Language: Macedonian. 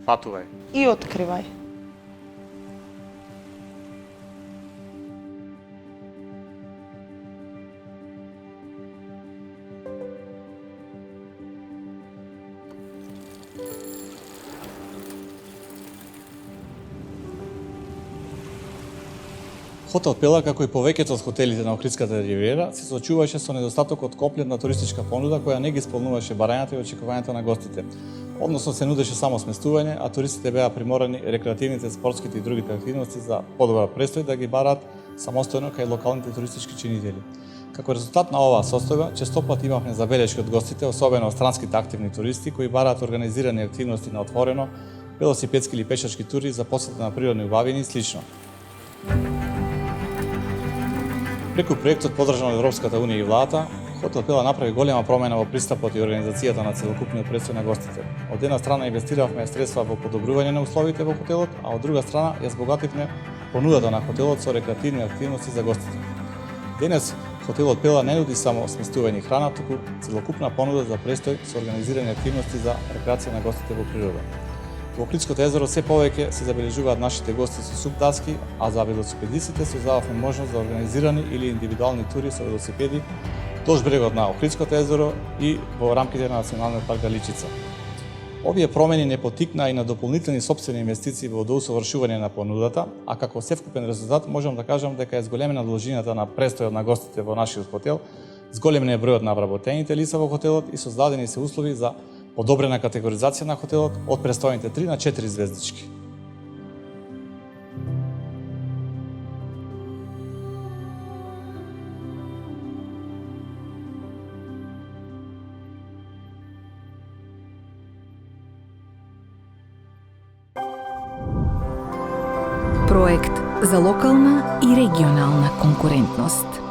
Патувај. И откривај. Хотел Пела, како и повеќето од хотелите на Охридската ривиера, се соочуваше со недостаток од комплетна туристичка понуда која не ги исполнуваше барањата и очекувањата на гостите. Односно се нудеше само сместување, а туристите беа приморани рекреативните, спортските и другите активности за подобар престој да ги бараат самостојно кај локалните туристички чинители. Како резултат на оваа состојба, честопат имавме забелешки од гостите, особено од странските активни туристи кои бараат организирани активности на отворено, велосипедски или пешачки тури за посета на природни убавини и слично. Преку проектот поддржан од Европската унија и владата, Хотел Пела направи голема промена во пристапот и организацијата на целокупниот престој на гостите. Од една страна инвестиравме средства во подобрување на условите во хотелот, а од друга страна ја збогативме понудата на хотелот со рекреативни активности за гостите. Денес Хотелот Пела не нуди само сместување и храна, туку целокупна понуда за престој со организирани активности за рекреација на гостите во природа. Во Охридското езеро се повеќе се забележуваат нашите гости со субдаски, а за велосипедистите се издававме можност за организирани или индивидуални тури со велосипеди долж брегот на Охридското езеро и во рамките на Националниот парк Галичица. Овие промени не потикнаа и на дополнителни сопствени инвестиции во доусовршување на понудата, а како севкупен резултат можам да кажам дека е зголемена должината на престојот на гостите во нашиот хотел, зголемен е бројот на вработените лица во хотелот и создадени се услови за подобрена категоризација на хотелот од престојните 3 на 4 звездички. Проект за локална и регионална конкурентност.